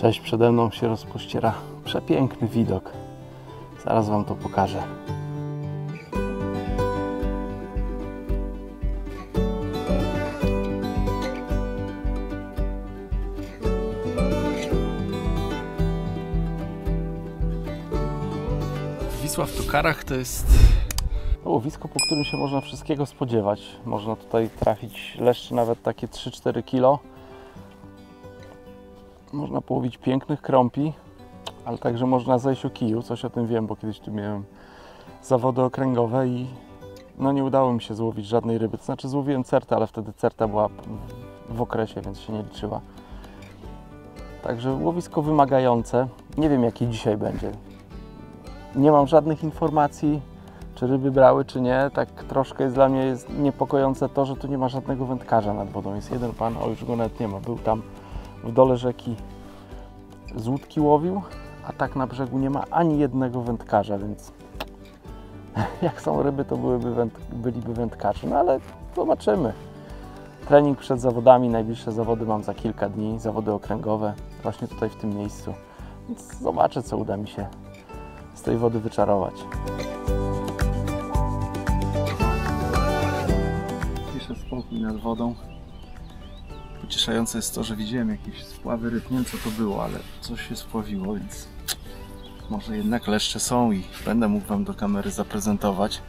Cześć, przede mną się rozpościera przepiękny widok. Zaraz Wam to pokażę. Wisła w Tokarach to jest łowisko, po którym się można wszystkiego spodziewać. Można tutaj trafić leszczy nawet takie 3-4 kg. Można połowić pięknych krąpi, ale także można zejść o kiju. Coś o tym wiem, bo kiedyś tu miałem zawody okręgowe i no nie udało mi się złowić żadnej ryby. To znaczy złowiłem certę, ale wtedy certa była w okresie, więc się nie liczyła. Także łowisko wymagające. Nie wiem, jaki dzisiaj będzie. Nie mam żadnych informacji, czy ryby brały, czy nie. Tak troszkę jest dla mnie niepokojące to, że tu nie ma żadnego wędkarza nad wodą. Jest jeden pan, o już go nawet nie ma. Był tam w dole rzeki, z łódki łowił, a tak na brzegu nie ma ani jednego wędkarza, więc jak są ryby, to byliby wędkarze. No ale zobaczymy. Trening przed zawodami, najbliższe zawody mam za kilka dni, zawody okręgowe, właśnie tutaj w tym miejscu. Więc zobaczę, co uda mi się z tej wody wyczarować. Ciszę, spokój nad wodą. Pocieszające jest to, że widziałem jakieś spławy ryb. Nie wiem, co to było, ale coś się spławiło, więc może jednak leszcze są i będę mógł Wam do kamery zaprezentować.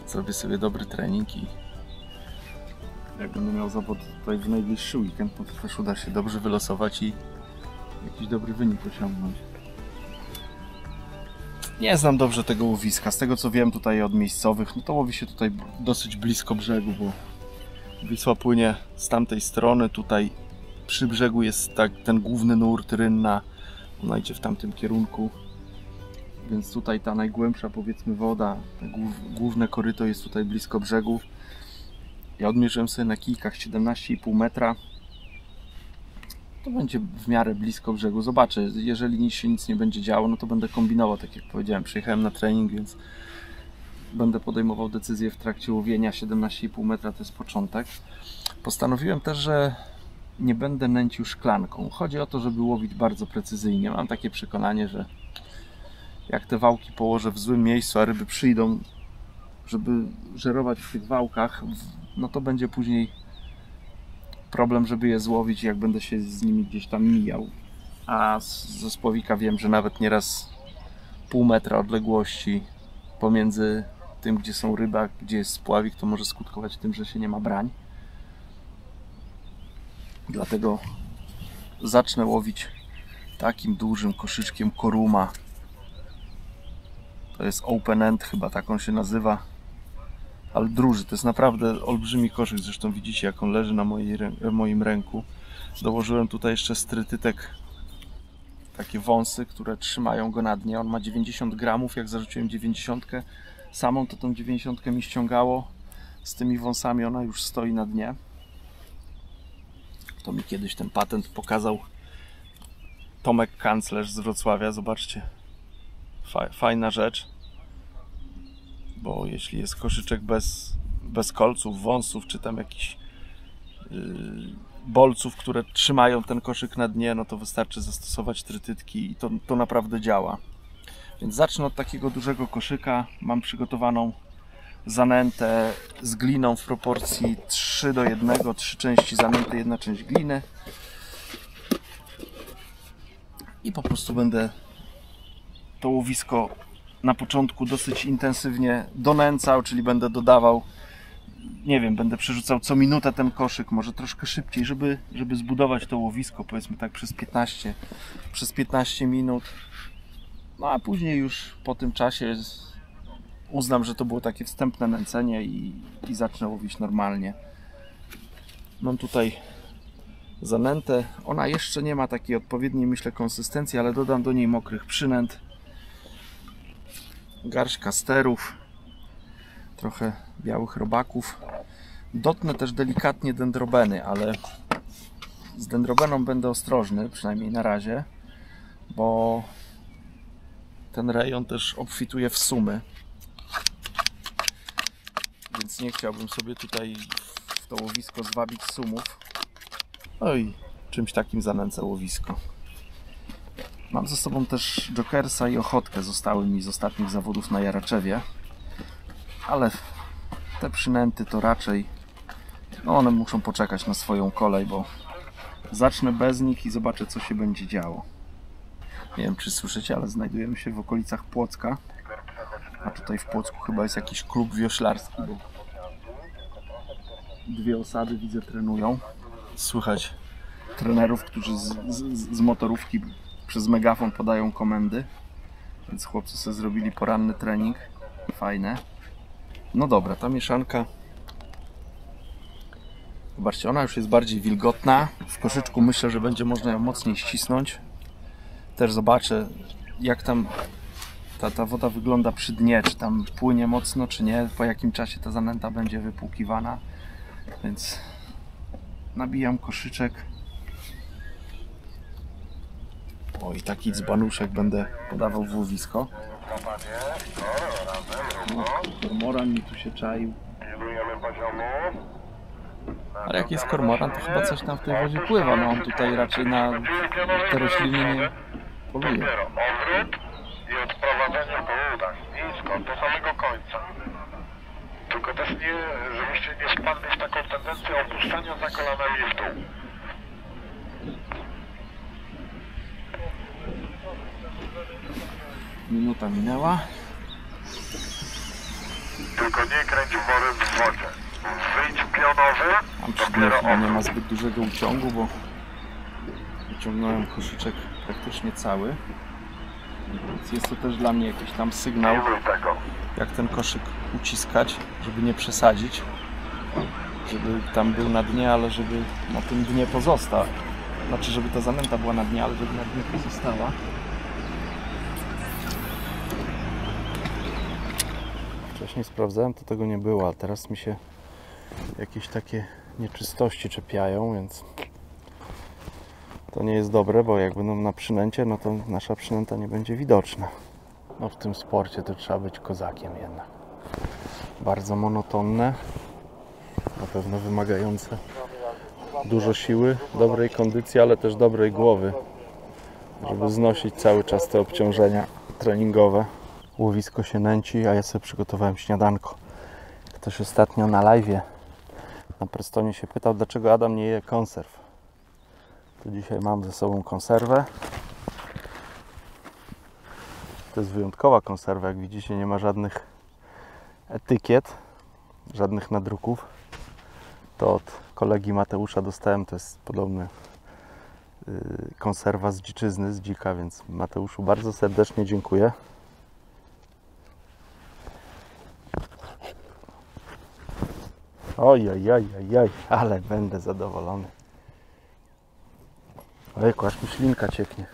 Zrobię sobie dobry trening i jak będę miał zawód tutaj w najbliższy weekend, to też uda się dobrze wylosować i jakiś dobry wynik osiągnąć. Nie znam dobrze tego łowiska. Z tego, co wiem tutaj od miejscowych, no to łowi się tutaj dosyć blisko brzegu, bo Wisła płynie z tamtej strony, tutaj przy brzegu jest ten główny nurt, rynna, ona idzie w tamtym kierunku, więc tutaj ta najgłębsza, powiedzmy, woda, główne koryto jest tutaj blisko brzegu. Ja odmierzyłem sobie na kijkach 17,5 metra, to będzie w miarę blisko brzegu. Zobaczę, jeżeli się nic nie będzie działo, no to będę kombinował, tak jak powiedziałem, przyjechałem na trening, więc będę podejmował decyzję w trakcie łowienia. 17,5 metra to jest początek. Postanowiłem też, że nie będę nęcił szklanką. Chodzi o to, żeby łowić bardzo precyzyjnie. Mam takie przekonanie, że jak te wałki położę w złym miejscu, a ryby przyjdą, żeby żerować w tych wałkach, no to będzie później problem, żeby je złowić, jak będę się z nimi gdzieś tam mijał. A ze spławika wiem, że nawet nieraz pół metra odległości pomiędzy tym, gdzie są ryba, gdzie jest spławik, to może skutkować tym, że się nie ma brań. Dlatego zacznę łowić takim dużym koszyczkiem Koruma. To jest open end, chyba tak on się nazywa. Ale duży, to jest naprawdę olbrzymi koszyk. Zresztą widzicie, jak on leży na moim ręku. Dołożyłem tutaj jeszcze strytytek, takie wąsy, które trzymają go na dnie. On ma 90 gramów. Jak zarzuciłem 90 samą, to tą 90 mi ściągało. Z tymi wąsami ona już stoi na dnie. To mi kiedyś ten patent pokazał Tomek Kanclerz z Wrocławia. Zobaczcie, fajna rzecz, bo jeśli jest koszyczek bez kolców, wąsów, czy tam jakichś bolców, które trzymają ten koszyk na dnie, no to wystarczy zastosować trytytki i to naprawdę działa. Więc zacznę od takiego dużego koszyka. Mam przygotowaną zanętę z gliną w proporcji 3:1, 3 części zanęty, 1 część gliny. I po prostu będę to łowisko na początku dosyć intensywnie donęcał, czyli będę dodawał, nie wiem, będę przerzucał co minutę ten koszyk, może troszkę szybciej, żeby zbudować to łowisko, powiedzmy tak przez 15 minut. No a później już po tym czasie uznam, że to było takie wstępne nęcenie i zacznę łowić normalnie. Mam tutaj zanętę. Ona jeszcze nie ma takiej odpowiedniej, myślę, konsystencji, ale dodam do niej mokrych przynęt. Garść kasterów, trochę białych robaków. Dotnę też delikatnie dendrobeny, ale z dendrobeną będę ostrożny, przynajmniej na razie, bo ten rejon też obfituje w sumy. Więc nie chciałbym sobie tutaj w to łowisko zwabić sumów. No i czymś takim zanęcę łowisko. Mam ze sobą też Jokersa i Ochotkę, zostały mi z ostatnich zawodów na Jaraczewie, ale te przynęty to raczej, no one muszą poczekać na swoją kolej, bo zacznę bez nich i zobaczę, co się będzie działo. Nie wiem, czy słyszycie, ale znajdujemy się w okolicach Płocka, a tutaj w Płocku chyba jest jakiś klub wioślarski, bo dwie osady widzę trenują. Słychać trenerów, którzy z motorówki przez megafon podają komendy, więc chłopcy sobie zrobili poranny trening. Fajne. No dobra, ta mieszanka, zobaczcie, ona już jest bardziej wilgotna. W koszyczku myślę, że będzie można ją mocniej ścisnąć. Też zobaczę, jak tam ta woda wygląda przy dnie, czy tam płynie mocno, czy nie, po jakim czasie ta zanęta będzie wypłukiwana. Więc nabijam koszyczek. O, i taki dzbanuszek będę podawał w łowisko. Kormoran mi tu się czaił. Ale jak jest kormoran, to chyba coś tam w tej wodzie pływa. No on tutaj raczej na te rośliny nie poluje. Odwrót i odprowadzenie po udach, nisko, do samego końca. Tylko też nie, żebyście nie spadli w taką tendencję opuszczania za kolanami w dół. Minuta minęła. Tylko nie kręć worem w wodzie. Wyjdź pionowy, Tam przy dnie chyba nie ma zbyt dużego uciągu, bo wyciągnąłem koszyczek praktycznie cały. Więc jest to też dla mnie jakiś tam sygnał, jak ten koszyk uciskać, żeby nie przesadzić. Żeby tam był na dnie, ale żeby na tym dnie pozostał. Znaczy, żeby ta zanęta była na dnie, ale żeby na dnie pozostała. Wcześniej sprawdzałem, to tego nie było, a teraz mi się jakieś takie nieczystości czepiają, więc to nie jest dobre, bo jak będą na przynęcie, no to nasza przynęta nie będzie widoczna. No w tym sporcie to trzeba być kozakiem jednak. Bardzo monotonne, na pewno wymagające dużo siły, dobrej kondycji, ale też dobrej głowy, żeby znosić cały czas te obciążenia treningowe. Łowisko się nęci, a ja sobie przygotowałem śniadanko. Ktoś ostatnio na live'ie na Prestonie się pytał, dlaczego Adam nie je konserw. To dzisiaj mam ze sobą konserwę. To jest wyjątkowa konserwa, jak widzicie, nie ma żadnych etykiet, żadnych nadruków. To od kolegi Mateusza dostałem, to jest podobny konserwa z dziczyzny, z dzika, więc Mateuszu bardzo serdecznie dziękuję. Oj, ale będę zadowolony. Ojejku, aż mi ślinka cieknie.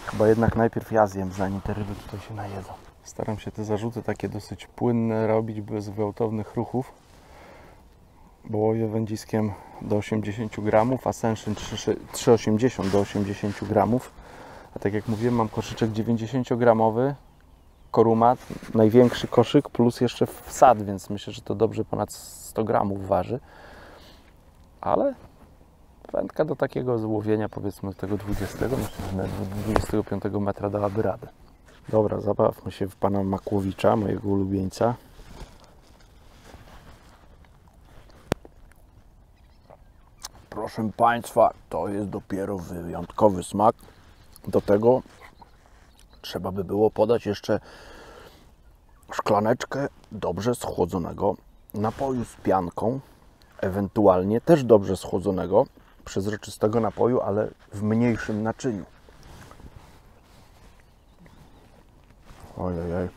Chyba jednak najpierw ja zjem, zanim te ryby tutaj się najedzą. Staram się te zarzuty takie dosyć płynne robić, bez gwałtownych ruchów. Bo łowię wędziskiem do 80 gramów, Ascension 3,80 do 80 gramów. A tak jak mówiłem, mam koszyczek 90-gramowy. Korumat, największy koszyk, plus jeszcze wsad, więc myślę, że to dobrze ponad 100 gramów waży. Ale wędka do takiego złowienia, powiedzmy tego 20, myślę, że 25 metra dałaby radę. Dobra, zabawmy się w pana Makłowicza, mojego ulubieńca. Proszę Państwa, to jest dopiero wyjątkowy smak. Do tego trzeba by było podać jeszcze szklaneczkę dobrze schłodzonego napoju z pianką, ewentualnie też dobrze schłodzonego, przezroczystego napoju, ale w mniejszym naczyniu. Ojej.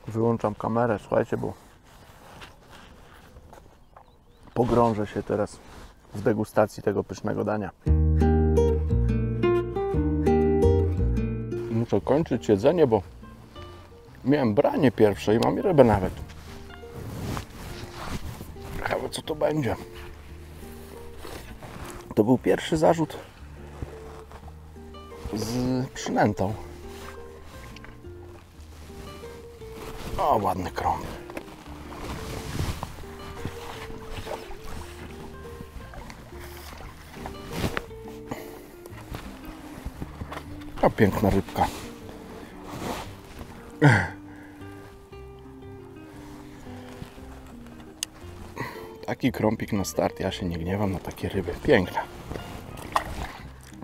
Wyłączam kamerę, słuchajcie, bo pogrążę się teraz w degustacji tego pysznego dania. Muszę kończyć jedzenie, bo miałem branie pierwsze i mam rybę nawet. Ciekawe, co to będzie. To był pierwszy zarzut z przynętą. O, ładny krąg. A piękna rybka. Taki krąpik na start, ja się nie gniewam na takie ryby. Piękne.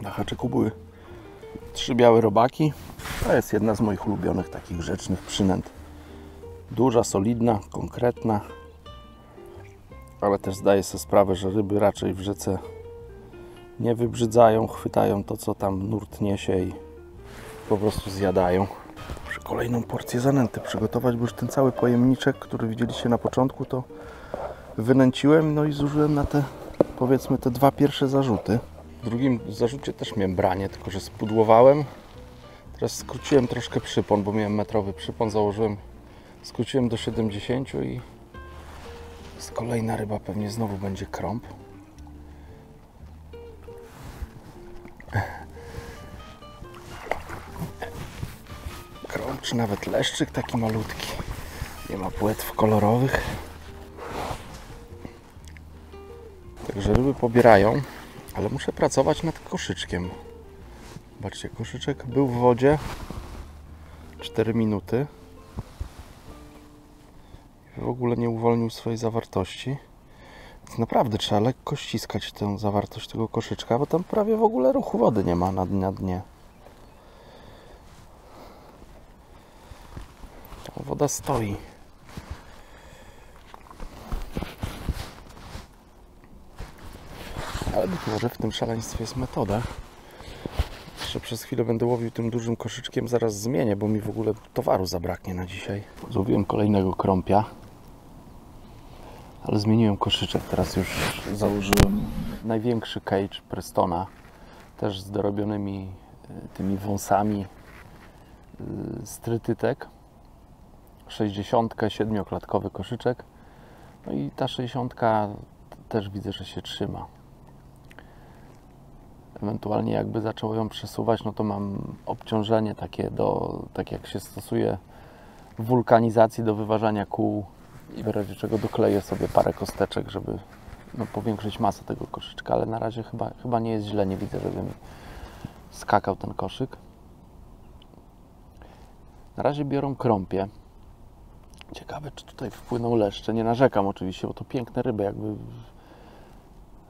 Na haczyku były 3 białe robaki. To jest jedna z moich ulubionych takich grzecznych przynęt. Duża, solidna, konkretna. Ale też zdaję sobie sprawę, że ryby raczej w rzece nie wybrzydzają, chwytają to, co tam nurt niesie i po prostu zjadają. Muszę kolejną porcję zanęty przygotować, bo już ten cały pojemniczek, który widzieliście na początku, to wynęciłem, no i zużyłem na te, powiedzmy, te 2 pierwsze zarzuty. W drugim zarzucie też miałem branie, tylko że spudłowałem. Teraz skróciłem troszkę przypon, bo miałem metrowy przypon, założyłem, skróciłem do 70 i z kolejna ryba pewnie znowu będzie krąb. Krąb, czy nawet leszczyk taki malutki. Nie ma płetw kolorowych. Także ryby pobierają, ale muszę pracować nad koszyczkiem. Zobaczcie, koszyczek był w wodzie 4 minuty. W ogóle nie uwolnił swojej zawartości. Więc naprawdę trzeba lekko ściskać tę zawartość tego koszyczka, bo tam prawie w ogóle ruchu wody nie ma na dnie. Ta woda stoi. Ale być może w tym szaleństwie jest metoda. Jeszcze przez chwilę będę łowił tym dużym koszyczkiem, zaraz zmienię, bo mi w ogóle towaru zabraknie na dzisiaj. Złowiłem kolejnego krąpia, ale zmieniłem koszyczek. Teraz już założyłem największy cage Prestona, też z dorobionymi tymi wąsami z trytytek. 60, 7-klatkowy koszyczek. No i ta 60 też widzę, że się trzyma. Ewentualnie jakby zaczęło ją przesuwać, no to mam obciążenie takie tak jak się stosuje w wulkanizacji do wyważania kół i w razie czego dokleję sobie parę kosteczek, żeby powiększyć masę tego koszyczka, ale na razie chyba nie jest źle, nie widzę, żeby mi skakał ten koszyk. Na razie biorą krąpie. Ciekawe, czy tutaj wpłyną leszcze. Nie narzekam oczywiście, bo to piękne ryby, jakby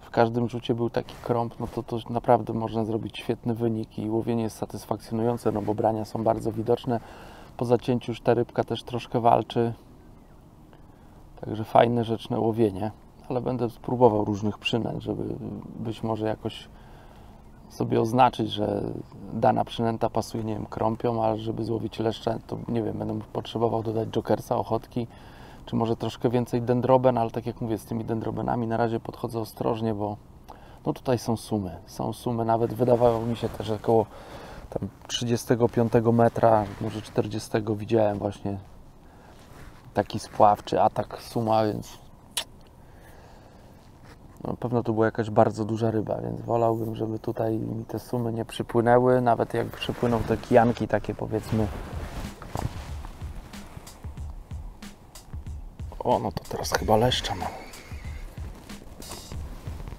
w każdym rzucie był taki krąb, no to naprawdę można zrobić świetny wynik i łowienie jest satysfakcjonujące, no bo brania są bardzo widoczne. Po zacięciu już ta rybka też troszkę walczy. Także fajne, rzeczne łowienie, ale będę spróbował różnych przynęt, żeby być może jakoś sobie oznaczyć, że dana przynęta pasuje, nie wiem, krąpiom, a żeby złowić leszcze, to nie wiem, będę potrzebował dodać jokersa, ochotki, czy może troszkę więcej dendroben, ale tak jak mówię, z tymi dendrobenami na razie podchodzę ostrożnie, bo no tutaj są sumy, nawet wydawało mi się też około tam 35 metra, może 40 widziałem właśnie taki spław, czy atak suma, więc no, pewno to była jakaś bardzo duża ryba, więc wolałbym, żeby tutaj mi te sumy nie przypłynęły, nawet jak przypłyną te kijanki takie, powiedzmy. O, no to teraz chyba leszcza mam.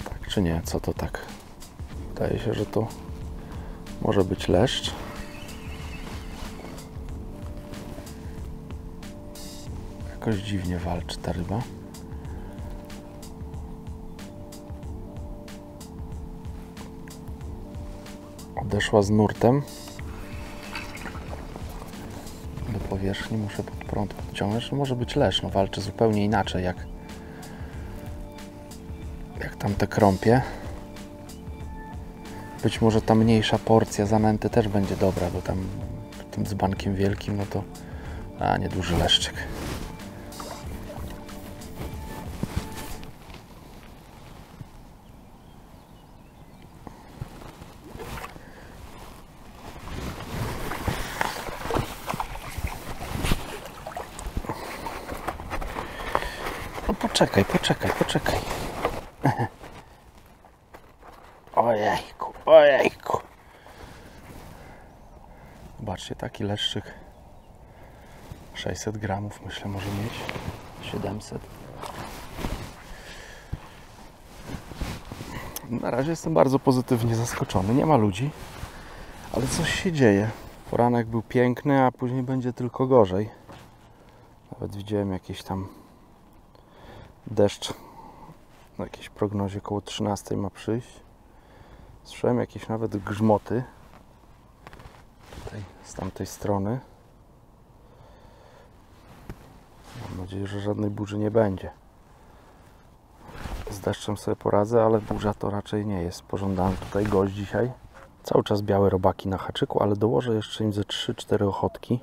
Tak czy nie? Co to tak? Wydaje się, że to może być leszcz. Jakoś dziwnie walczy ta ryba. Odeszła z nurtem do powierzchni, muszę pod prąd podciągnąć. Może być leszcz, no walczy zupełnie inaczej jak tamte krąpie. Być może ta mniejsza porcja zanęty też będzie dobra, bo tam tym dzbankiem wielkim, no to nieduży leszczyk. No poczekaj. Ojejku. Zobaczcie, taki leszczyk 600 gramów myślę może mieć, 700. Na razie jestem bardzo pozytywnie zaskoczony, nie ma ludzi, Ale coś się dzieje. Poranek był piękny, a później będzie tylko gorzej. Nawet widziałem jakiś tam deszcz. Na jakiejś prognozie koło 13 ma przyjść. Słyszałem jakieś nawet grzmoty. Tutaj z tamtej strony. Mam nadzieję, że żadnej burzy nie będzie. Z deszczem sobie poradzę, ale burza to raczej nie jest pożądany tutaj gość dzisiaj. Cały czas białe robaki na haczyku, ale dołożę jeszcze im ze 3-4 ochotki.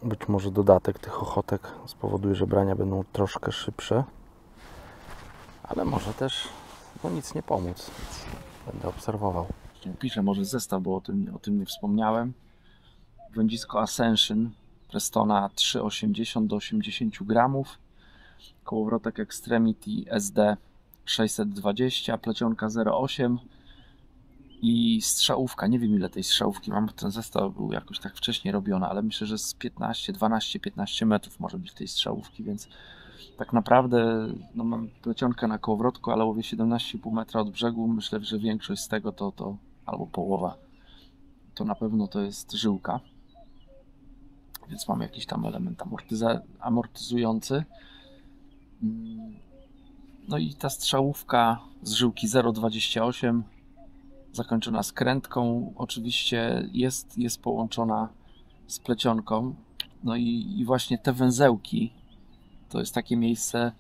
Być może dodatek tych ochotek spowoduje, że brania będą troszkę szybsze. Ale może też nic nie pomóc, więc będę obserwował. Piszę może zestaw, bo o tym nie wspomniałem. Wędzisko Ascension Prestona 3,80 do 80 gramów. Kołowrotek Extremity SD 620, plecionka 0,8 i strzałówka. Nie wiem ile tej strzałówki mam, ten zestaw był jakoś tak wcześniej robiony, ale myślę, że z 12-15 metrów może być tej strzałówki, więc tak naprawdę no mam plecionkę na kołowrotku, ale łowię 17,5 metra od brzegu. Myślę, że większość z tego to albo połowa to na pewno to jest żyłka, więc mam jakiś tam element amortyzujący. No i ta strzałówka z żyłki 0,28 zakończona skrętką oczywiście jest połączona z plecionką. No i właśnie te węzełki to jest takie miejsce,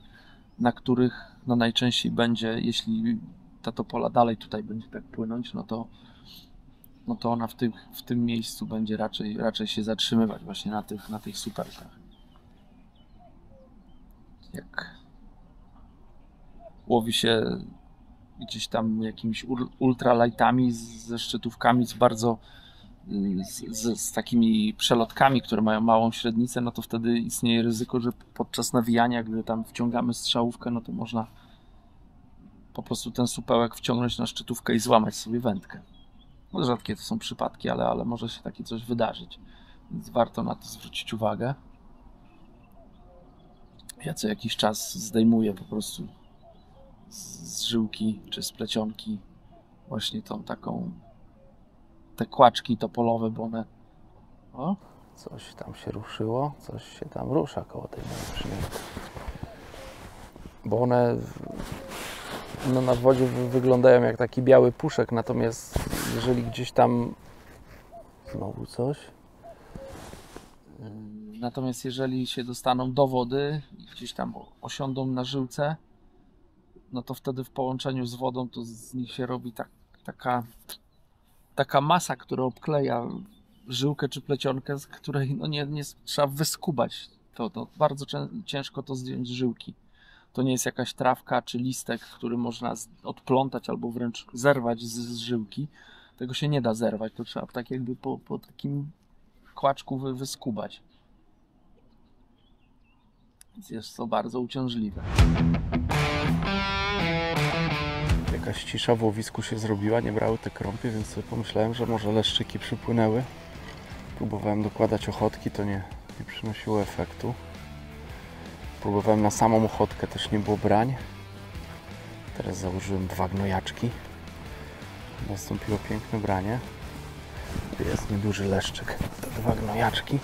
na których no najczęściej będzie, jeśli ta topola dalej tutaj będzie tak płynąć, no to ona w tym miejscu będzie raczej się zatrzymywać właśnie na tych superkach. Jak łowi się gdzieś tam jakimiś ultralightami ze szczytówkami z takimi przelotkami, które mają małą średnicę, no to wtedy istnieje ryzyko, że podczas nawijania, gdy tam wciągamy strzałówkę, no to można po prostu ten supełek wciągnąć na szczytówkę i złamać sobie wędkę. No, rzadkie to są przypadki, ale może się takie coś wydarzyć, więc warto na to zwrócić uwagę. Ja co jakiś czas zdejmuję po prostu z żyłki czy z plecionki właśnie tą taką, te kłaczki topolowe, bo one... O, coś tam się ruszyło, coś się tam rusza koło tej mężczyzny. Bo one no, na wodzie wyglądają jak taki biały puszek, natomiast jeżeli gdzieś tam... Znowu coś. Natomiast jeżeli się dostaną do wody i gdzieś tam osiądą na żyłce, no to wtedy w połączeniu z wodą to z nich się robi taka masa, która obkleja żyłkę czy plecionkę, z której no nie trzeba wyskubać. To bardzo ciężko to zdjąć z żyłki. To nie jest jakaś trawka czy listek, który można odplątać albo wręcz zerwać z żyłki. Tego się nie da zerwać, to trzeba tak jakby po takim kłaczku wyskubać. Więc jest to bardzo uciążliwe. Jakaś cisza w łowisku się zrobiła, nie brały te krąpie, więc sobie pomyślałem, że może leszczyki przypłynęły. Próbowałem dokładać ochotki, to nie przynosiło efektu. Próbowałem na samą ochotkę, też nie było brań. Teraz założyłem 2 gnojaczki. Nastąpiło piękne branie. Jest nieduży leszczyk, te 2 gnojaczki.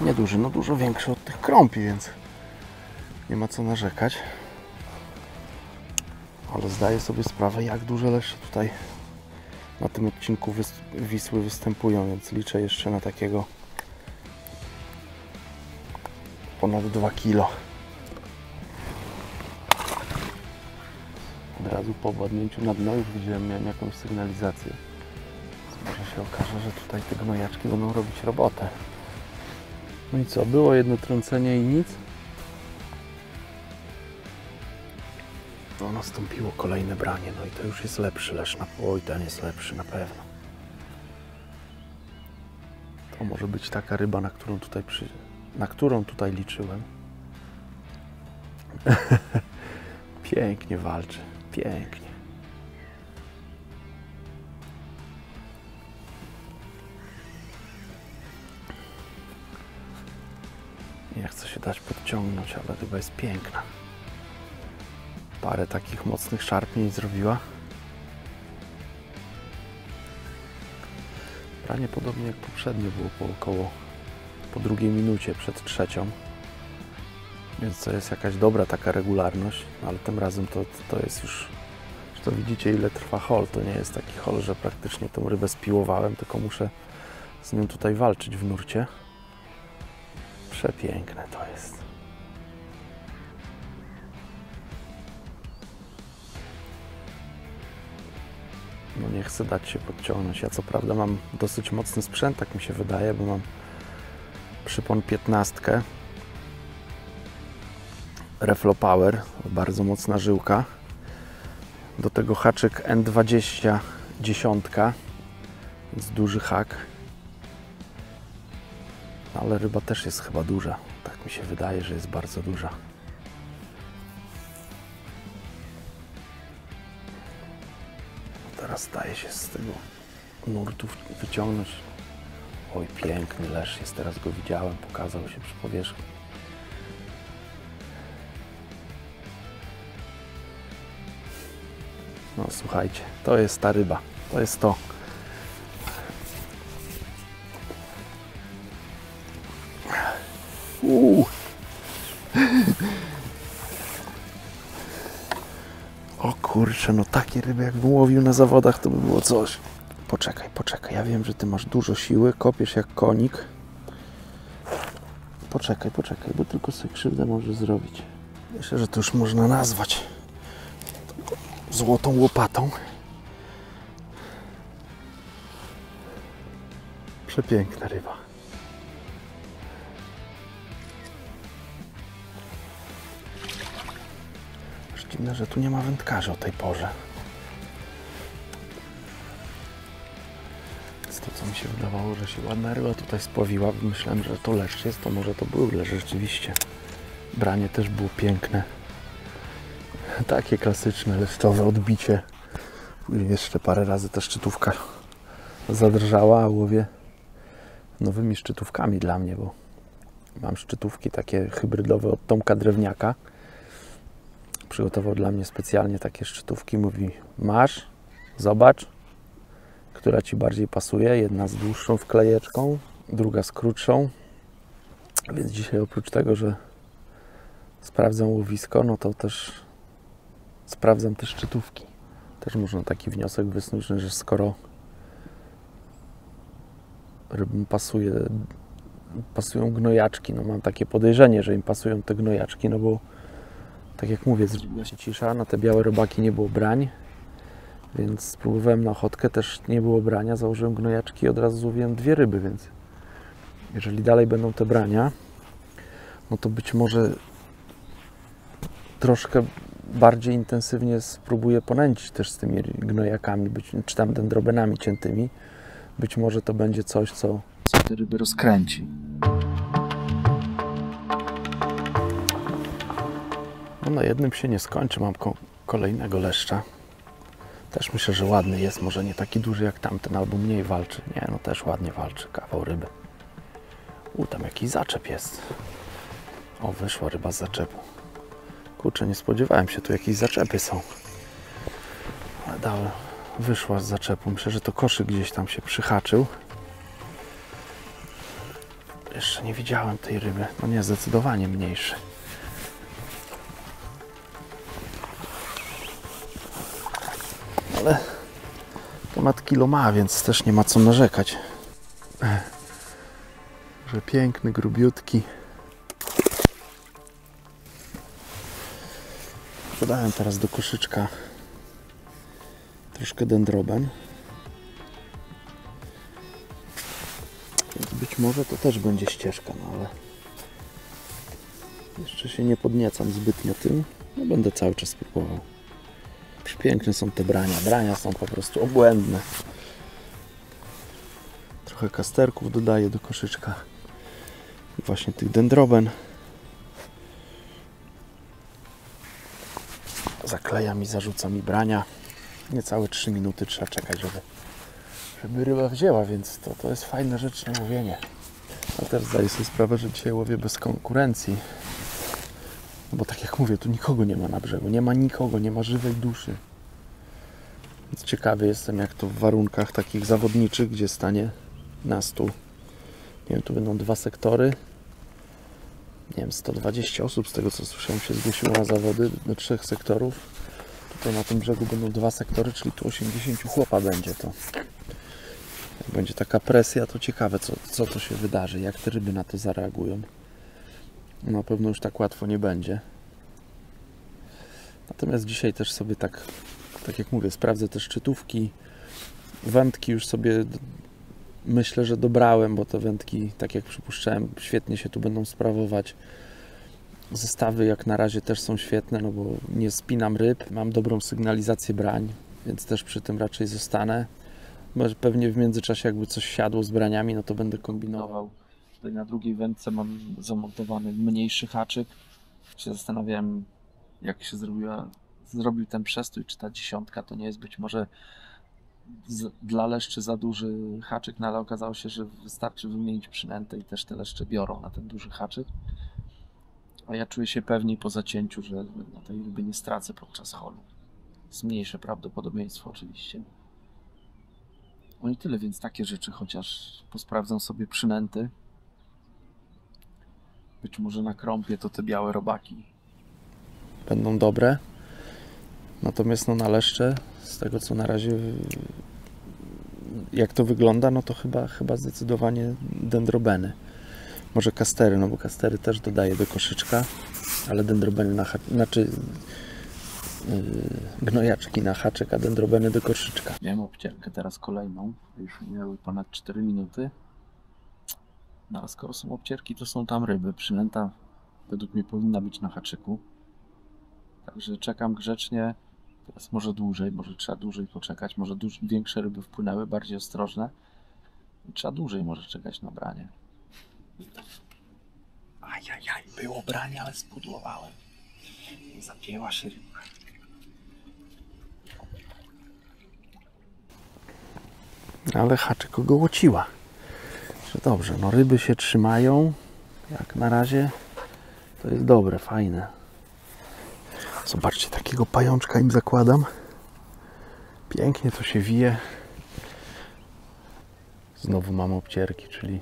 Nieduży, no dużo większy od tych krąpi, więc nie ma co narzekać. Ale zdaję sobie sprawę, jak duże leszcze tutaj na tym odcinku Wisły występują, więc liczę jeszcze na takiego ponad 2 kg. Od razu po władnięciu na dno już miałem jakąś sygnalizację. Więc może się okaże, że tutaj te gnojaczki będą robić robotę. No i co? Było jedno trącenie i nic. No, nastąpiło kolejne branie, no i to już jest lepszy leszcz. Oj, ten jest lepszy na pewno. To może być taka ryba, na którą tutaj liczyłem. Pięknie walczy, pięknie. Nie chcę się dać podciągnąć, ale ryba jest piękna. Parę takich mocnych szarpnięć zrobiła. Branie podobnie jak poprzednio było po drugiej minucie przed trzecią. Więc to jest jakaś dobra taka regularność, ale tym razem to jest już, to widzicie ile trwa hol. To nie jest taki hol, że praktycznie tą rybę spiłowałem, tylko muszę z nią tutaj walczyć w nurcie. Przepiękne to jest. No nie chcę dać się podciągnąć. Ja co prawda mam dosyć mocny sprzęt, tak mi się wydaje, bo mam przypon 15. Reflo Power, bardzo mocna żyłka. Do tego haczyk N20 10, więc duży hak. Ale ryba też jest chyba duża. Tak mi się wydaje, że jest bardzo duża. Teraz daje się z tego nurtu wyciągnąć. Oj, piękny leszcz jest, teraz go widziałem, pokazał się przy powierzchni. No słuchajcie, to jest ta ryba, to jest to. O kurczę, no takie ryby jakbym łowił na zawodach, to by było coś. Poczekaj, ja wiem, że ty masz dużo siły, kopiesz jak konik. Poczekaj, bo tylko sobie krzywdę możesz zrobić. Myślę, że to już można nazwać złotą łopatą. Przepiękna ryba. Aż dziwne, że tu nie ma wędkarzy o tej porze. To, co mi się wydawało, że się ładna ryba tutaj spławiła, myślałem, że to leszcz jest, to może to był leszcz rzeczywiście. Branie też było piękne. Takie klasyczne leszczowe odbicie. Później jeszcze parę razy ta szczytówka zadrżała, a łowię nowymi szczytówkami dla mnie, bo mam szczytówki takie hybrydowe od Tomka Drewniaka. Przygotował dla mnie specjalnie takie szczytówki. Mówi, masz, zobacz, która Ci bardziej pasuje. Jedna z dłuższą wklejeczką, druga z krótszą. Więc dzisiaj oprócz tego, że sprawdzam łowisko, no to też sprawdzam te szczytówki. Też można taki wniosek wysnuć, że skoro rybom pasują gnojaczki, no mam takie podejrzenie, że im pasują te gnojaczki, no bo tak jak mówię, zrobiła się cisza, na te białe robaki nie było brań, więc spróbowałem na ochotkę, też nie było brania, założyłem gnojaczki i od razu złowiłem 2 ryby, więc jeżeli dalej będą te brania, no to być może troszkę bardziej intensywnie spróbuję ponęcić też z tymi gnojakami, czy tam dendrobenami ciętymi. Być może to będzie coś, co te ryby rozkręci. No na jednym się nie skończy, mam kolejnego leszcza. Też myślę, że ładny jest, może nie taki duży jak tamten, albo mniej walczy. Nie, no też ładnie walczy, kawał ryby. Tam jakiś zaczep jest. O, wyszła ryba z zaczepu. Kurczę, nie spodziewałem się, tu jakieś zaczepy są. Ale wyszła z zaczepu. Myślę, że to koszyk gdzieś tam się przyhaczył. Jeszcze nie widziałem tej ryby. No nie, zdecydowanie mniejszy. Ale ponad kilo ma, więc też nie ma co narzekać. Że piękny, grubiutki. Dodałem teraz do koszyczka troszkę dendroben. Więc być może to też będzie ścieżka, no ale jeszcze się nie podniecam zbytnio tym. No będę cały czas próbował. Piękne są te brania. Brania są po prostu obłędne. Trochę kasterków dodaję do koszyczka. I właśnie tych dendroben. Zaklejam i zarzucam i brania. Niecałe 3 minuty trzeba czekać, żeby ryba wzięła, więc to jest fajna rzecz na łowienie. A też zdaję sobie sprawę, że dzisiaj łowię bez konkurencji. No bo tak jak mówię, tu nikogo nie ma na brzegu. Nie ma nikogo, nie ma żywej duszy. Więc ciekawy jestem, jak to w warunkach takich zawodniczych, gdzie stanie nas tu, nie wiem, tu będą 2 sektory. Nie wiem, 120 osób z tego co słyszałem się zgłosiło na zawody do 3 sektorów. Tutaj na tym brzegu będą 2 sektory, czyli tu 80 chłopa będzie to. Jak będzie taka presja, to ciekawe co to się wydarzy, jak te ryby na to zareagują. Na pewno już tak łatwo nie będzie. Natomiast dzisiaj też sobie tak jak mówię, sprawdzę te szczytówki. Wędki już sobie myślę, że dobrałem, bo te wędki, tak jak przypuszczałem, świetnie się tu będą sprawować. Zestawy jak na razie też są świetne, no bo nie spinam ryb, mam dobrą sygnalizację brań, więc też przy tym raczej zostanę. Może pewnie w międzyczasie jakby coś siadło z braniami, no to będę kombinował. Tutaj na drugiej wędce mam zamontowany mniejszy haczyk. Się zastanawiałem, jak się zrobił ten przestój, czy ta 10 to nie jest być może dla leszczy za duży haczyk, no ale okazało się, że wystarczy wymienić przynętę i też te leszcze biorą na ten duży haczyk. A ja czuję się pewniej po zacięciu, że na tej ryby nie stracę podczas holu. Jest mniejsze prawdopodobieństwo oczywiście. No i tyle, więc takie rzeczy, chociaż posprawdzam sobie przynęty. Być może na krąpie to te białe robaki będą dobre. Natomiast no na leszcze, z tego co na razie jak to wygląda, no to chyba zdecydowanie dendrobeny. Może kastery, no bo kastery też dodaję do koszyczka, ale dendrobeny gnojaczki na haczyk, a dendrobeny do koszyczka. Miałem obcierkę teraz kolejną, już minęły ponad 4 minuty. No a skoro są obcierki, to są tam ryby. Przynęta według mnie powinna być na haczyku. Także czekam grzecznie. Teraz może dłużej, może trzeba dłużej poczekać. Może większe ryby wpłynęły, bardziej ostrożne. I trzeba dłużej może czekać na branie. Ajajaj, było branie, ale spudłowałem. Zapięła się rybka. Ale haczyk ogołociła. Że dobrze, no ryby się trzymają. Jak na razie to jest dobre, fajne. Zobaczcie, takiego pajączka im zakładam. Pięknie to się wije. Znowu mam obcierki, czyli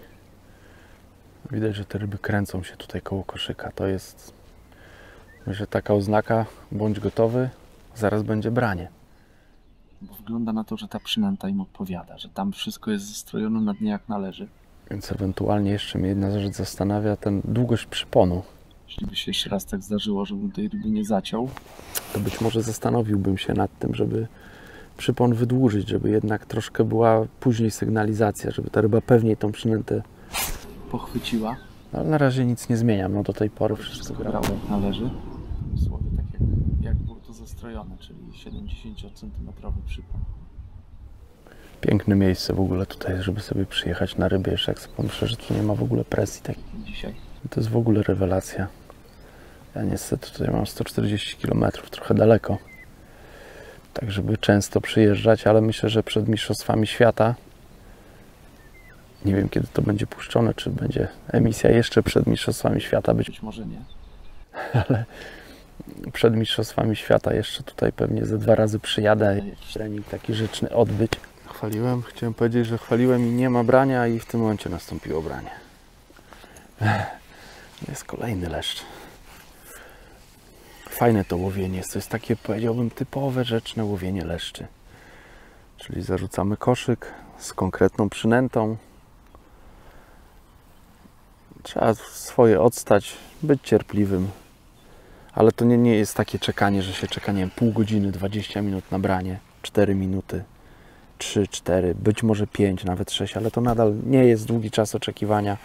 widać, że te ryby kręcą się tutaj koło koszyka. To jest, myślę, taka oznaka, bądź gotowy, zaraz będzie branie. Bo wygląda na to, że ta przynęta im odpowiada, że tam wszystko jest zestrojone na dnie jak należy. Więc ewentualnie jeszcze mnie jedna rzecz zastanawia, ten długość przyponu. Jeśli by się jeszcze raz tak zdarzyło, żebym tej ryby nie zaciął, to być może zastanowiłbym się nad tym, żeby przypon wydłużyć, żeby jednak troszkę była później sygnalizacja, żeby ta ryba pewniej tą przynętę pochwyciła. No, ale na razie nic nie zmieniam, no do tej pory wszystko grało jak należy. W słowie tak jak było to zestrojone, czyli 70 cm przypon. Piękne miejsce w ogóle tutaj, żeby sobie przyjechać na ryby, jeszcze jak sobie pomyślę, że tu nie ma w ogóle presji takiej dzisiaj. To jest w ogóle rewelacja. Ja niestety tutaj mam 140 km, trochę daleko. Tak, żeby często przyjeżdżać, ale myślę, że przed Mistrzostwami Świata, nie wiem kiedy to będzie puszczone, czy będzie emisja jeszcze przed Mistrzostwami Świata, być może nie, ale przed Mistrzostwami Świata jeszcze tutaj pewnie ze 2 razy przyjadę, jakiś trening taki rzeczny odbyć. Chciałem powiedzieć, że chwaliłem i nie ma brania, i w tym momencie nastąpiło branie. Jest kolejny leszcz. Fajne to łowienie jest. To jest takie, powiedziałbym, typowe, rzeczne łowienie leszczy. Czyli zarzucamy koszyk z konkretną przynętą. Trzeba swoje odstać, być cierpliwym. Ale to nie jest takie czekanie, że się czeka, nie wiem, pół godziny, 20 minut na branie, 4 minuty, 3, 4, być może 5, nawet 6, ale to nadal nie jest długi czas oczekiwania.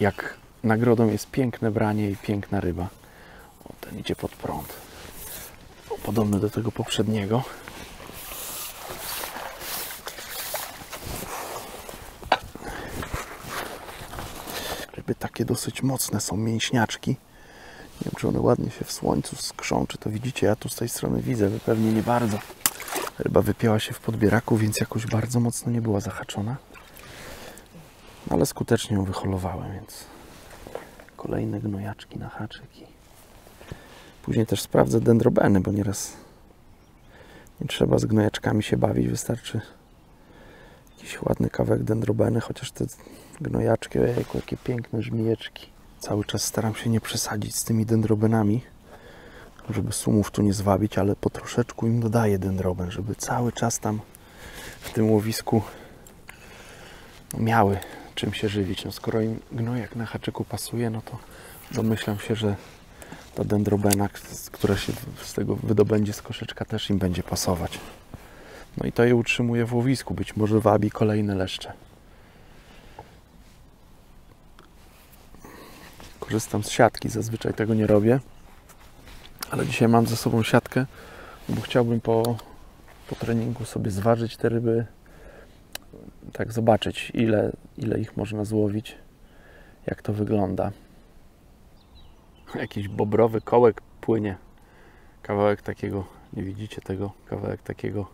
Jak nagrodą jest piękne branie i piękna ryba. O, ten idzie pod prąd. Podobny do tego poprzedniego. Ryby takie dosyć mocne są, mięśniaczki. Nie wiem, czy one ładnie się w słońcu skrzą, czy to widzicie. Ja tu z tej strony widzę, wy pewnie nie bardzo. Ryba wypięła się w podbieraku, więc jakoś bardzo mocno nie była zahaczona. Ale skutecznie ją wyholowałem, więc kolejne gnojaczki na haczyki. Później też sprawdzę dendrobeny, bo nieraz nie trzeba z gnojaczkami się bawić. Wystarczy jakiś ładny kawałek dendrobeny, chociaż te gnojaczki, ojejku, jakie piękne żmijeczki. Cały czas staram się nie przesadzić z tymi dendrobenami, żeby sumów tu nie zwabić, ale po troszeczku im dodaję dendroben, żeby cały czas tam w tym łowisku miały czym się żywić. No skoro im gnojak na haczyku pasuje, no to domyślam się, że ta dendrobena, która się z tego wydobędzie z koszyczka, też im będzie pasować. No i to je utrzymuje w łowisku, być może wabi kolejne leszcze. Korzystam z siatki, zazwyczaj tego nie robię, ale dzisiaj mam ze sobą siatkę, bo chciałbym po treningu sobie zważyć te ryby, tak zobaczyć, ile ich można złowić, jak to wygląda. Jakiś bobrowy kołek płynie, kawałek takiego, nie widzicie tego, kawałek takiego,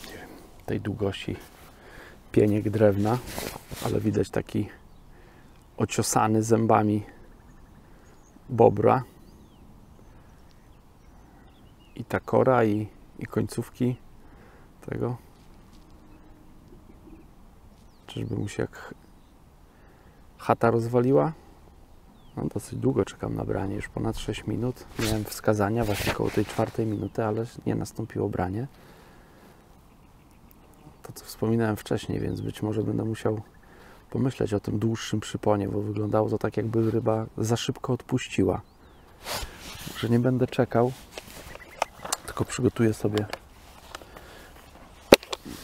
nie wiem, tej długości pieniek drewna, ale widać taki ociosany zębami bobra i ta kora i końcówki tego. Czyżby mu się jak chata rozwaliła? No, dosyć długo czekam na branie, już ponad 6 minut. Miałem wskazania właśnie koło tej 4 minuty, ale nie nastąpiło branie. To, co wspominałem wcześniej, więc być może będę musiał pomyśleć o tym dłuższym przyponie, bo wyglądało to tak, jakby ryba za szybko odpuściła. Że nie będę czekał, tylko przygotuję sobie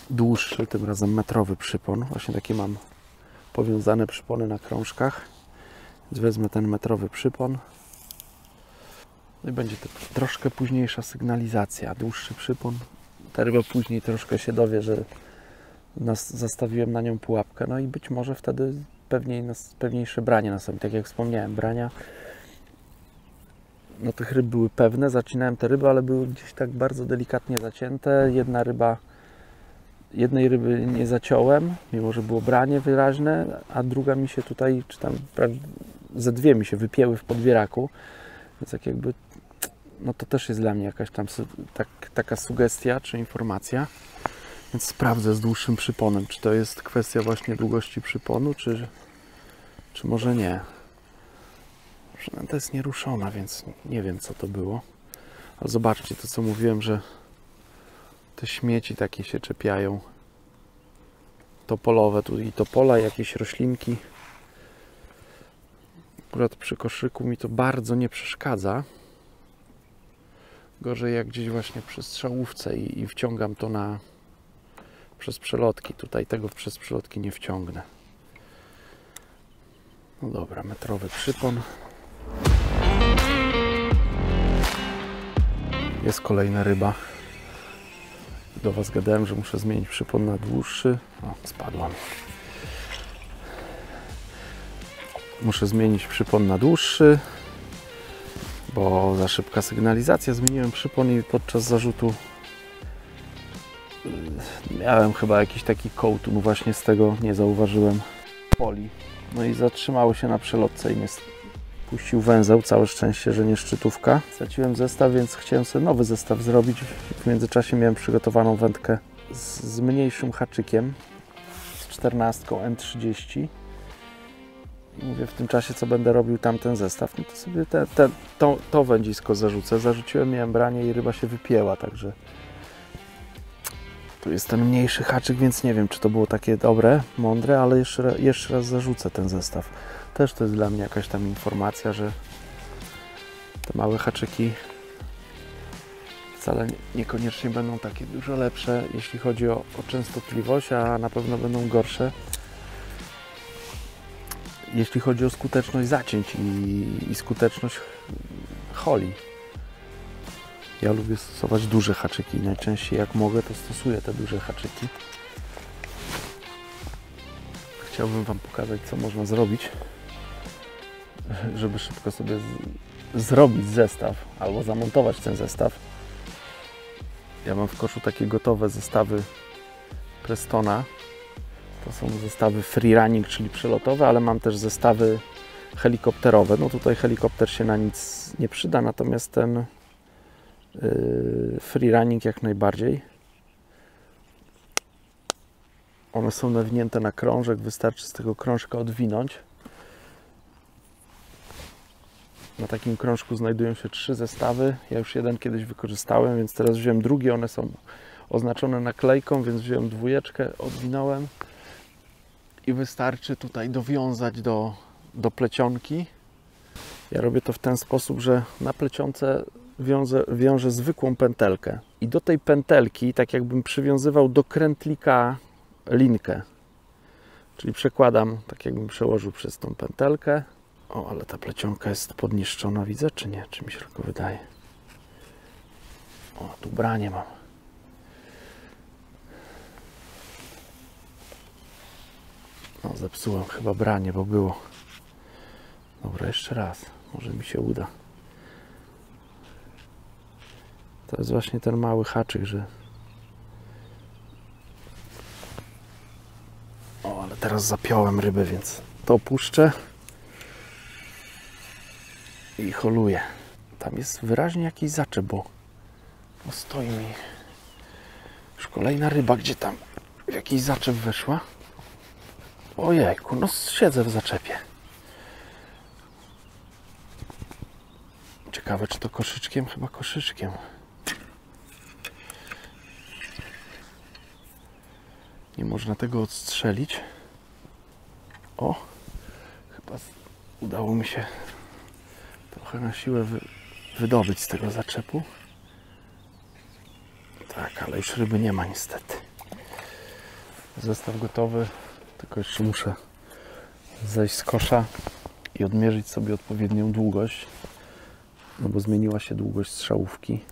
dłuższy, tym razem metrowy przypon. Właśnie takie mam powiązane przypony na krążkach. Więc wezmę ten metrowy przypon. No i będzie to troszkę późniejsza sygnalizacja. Dłuższy przypon. Ta ryba później troszkę się dowie, że zastawiłem na nią pułapkę. No i być może wtedy pewniejsze branie nastąpi. Tak jak wspomniałem, brania, no tych ryb były pewne. Zacinałem te ryby, ale były gdzieś tak bardzo delikatnie zacięte. Jednej ryby nie zaciąłem, mimo że było branie wyraźne, a druga mi się tutaj, czy tam ze dwie mi się wypięły w podbieraku. Więc tak jakby, no to też jest dla mnie jakaś tam taka sugestia czy informacja. Więc sprawdzę z dłuższym przyponem, czy to jest kwestia właśnie długości przyponu, czy może nie. To jest nieruszona, więc nie wiem, co to było. Ale zobaczcie, to co mówiłem, że te śmieci takie się czepiają. Topolowe, tu i topola, jakieś roślinki. Akurat przy koszyku mi to bardzo nie przeszkadza. Gorzej jak gdzieś właśnie przy strzałówce i wciągam to przez przelotki. Tutaj tego przez przelotki nie wciągnę. No dobra, metrowy przypon. Jest kolejna ryba. Do Was gadałem, że muszę zmienić przypon na dłuższy. O, spadłam. Muszę zmienić przypon na dłuższy, bo za szybka sygnalizacja. Zmieniłem przypon i podczas zarzutu miałem chyba jakiś taki kołtun właśnie z tego, nie zauważyłem, poli. No i zatrzymało się na przelotce i mnie puścił węzeł. Całe szczęście, że nie szczytówka. Straciłem zestaw, więc chciałem sobie nowy zestaw zrobić. W międzyczasie miałem przygotowaną wędkę z mniejszym haczykiem, z 14 N30. I mówię, w tym czasie, co będę robił tamten zestaw, no to sobie to wędzisko zarzucę. Zarzuciłem, miałem branie i ryba się wypięła, także tu jest ten mniejszy haczyk, więc nie wiem, czy to było takie dobre, mądre, ale jeszcze raz zarzucę ten zestaw. Też to jest dla mnie jakaś tam informacja, że te małe haczyki wcale niekoniecznie będą takie dużo lepsze, jeśli chodzi o częstotliwość, a na pewno będą gorsze, jeśli chodzi o skuteczność zacięć i skuteczność holi. Ja lubię stosować duże haczyki. Najczęściej jak mogę, to stosuję te duże haczyki. Chciałbym Wam pokazać, co można zrobić, żeby szybko sobie zrobić zestaw albo zamontować ten zestaw. Ja mam w koszu takie gotowe zestawy Prestona. To są zestawy free running, czyli przelotowe, ale mam też zestawy helikopterowe. No tutaj helikopter się na nic nie przyda, natomiast ten free running jak najbardziej. One są nawinięte na krążek, wystarczy z tego krążka odwinąć. Na takim krążku znajdują się 3 zestawy. Ja już jeden kiedyś wykorzystałem, więc teraz wziąłem drugi. One są oznaczone naklejką, więc wziąłem 2, odwinąłem i wystarczy tutaj dowiązać do plecionki. Ja robię to w ten sposób, że na plecionce wiążę zwykłą pętelkę i do tej pętelki tak jakbym przywiązywał do krętlika linkę, czyli przekładam, tak jakbym przełożył przez tą pętelkę. O, ale ta plecionka jest podniszczona, widzę, czy nie? Czy mi się tylko wydaje? O, tu branie mam. No, zepsułem chyba branie, bo było. Dobra, jeszcze raz. Może mi się uda. To jest właśnie ten mały haczyk, że... O, ale teraz zapiąłem rybę, więc to opuszczę. I holuję. Tam jest wyraźnie jakiś zaczep, bo stoi mi już kolejna ryba, gdzie tam w jakiś zaczep weszła. Ojejku, no siedzę w zaczepie. Ciekawe, czy to koszyczkiem? Chyba koszyczkiem. Nie można tego odstrzelić. O, chyba udało mi się trochę na siłę wydobyć z tego zaczepu. Tak, ale już ryby nie ma niestety. Zestaw gotowy, tylko jeszcze muszę zejść z kosza i odmierzyć sobie odpowiednią długość, no bo zmieniła się długość strzałówki.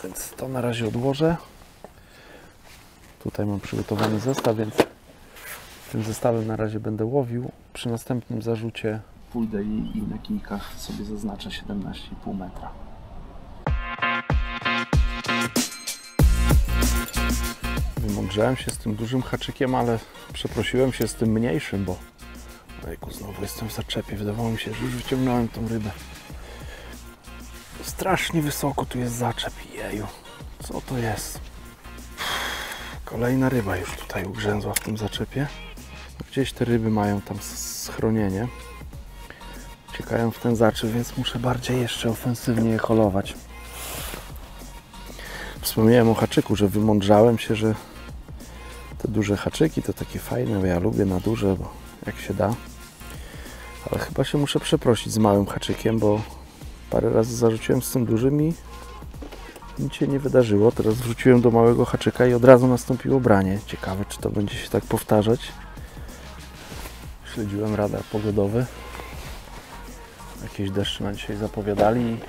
Więc to na razie odłożę. Tutaj mam przygotowany zestaw, więc tym zestawem na razie będę łowił. Przy następnym zarzucie pójdę i na kijkach sobie zaznaczę 17,5 metra. Wymądrzałem się z tym dużym haczykiem, ale przeprosiłem się z tym mniejszym, bo ojku, znowu jestem w zaczepie. Wydawało mi się, że już wyciągnąłem tą rybę. Strasznie wysoko tu jest zaczep. Jeju, co to jest? Kolejna ryba już tutaj ugrzęzła w tym zaczepie. Gdzieś te ryby mają tam schronienie. Uciekają w ten zaczep, więc muszę bardziej jeszcze ofensywnie je holować. Wspomniałem o haczyku, że wymądrzałem się, że te duże haczyki to takie fajne, bo ja lubię na duże, bo jak się da. Ale chyba się muszę przeprosić z małym haczykiem, bo parę razy zarzuciłem z tym dużym i nic się nie wydarzyło. Teraz wrzuciłem do małego haczyka i od razu nastąpiło branie. Ciekawe, czy to będzie się tak powtarzać. Śledziłem radar pogodowy. Jakieś deszcze na dzisiaj zapowiadali.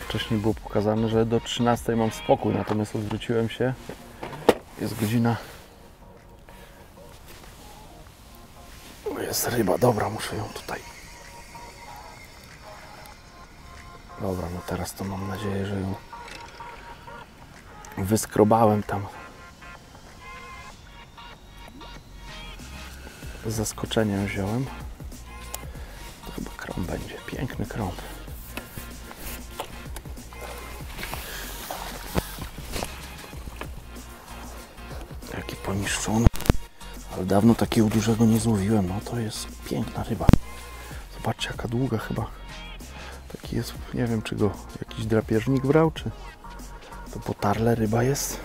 Wcześniej było pokazane, że do 13 mam spokój, natomiast odwróciłem się. Jest godzina. Jest ryba, dobra, muszę ją tutaj. Dobra, no teraz to mam nadzieję, że ją wyskrobałem tam. Z zaskoczeniem wziąłem. To chyba krąb będzie, piękny krąb. Jaki poniszczony. Ale dawno takiego dużego nie złowiłem. No to jest piękna ryba. Zobaczcie, jaka długa chyba. Taki jest, nie wiem, czy go jakiś drapieżnik brał, czy to potarle ryba jest.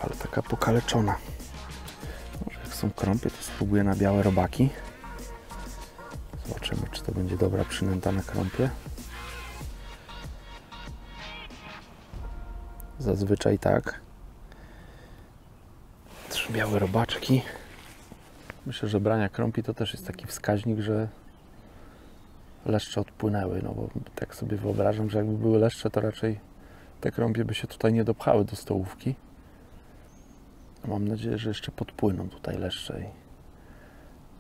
Ale taka pokaleczona. Może jak są krąpy, to spróbuję na białe robaki. Zobaczymy, czy to będzie dobra przynęta na krąpie. Zazwyczaj tak. 3 białe robaczki. Myślę, że brania krąpi to też jest taki wskaźnik, że leszcze odpłynęły, no bo tak sobie wyobrażam, że jakby były leszcze, to raczej te krąpie by się tutaj nie dopchały do stołówki. Mam nadzieję, że jeszcze podpłyną tutaj leszcze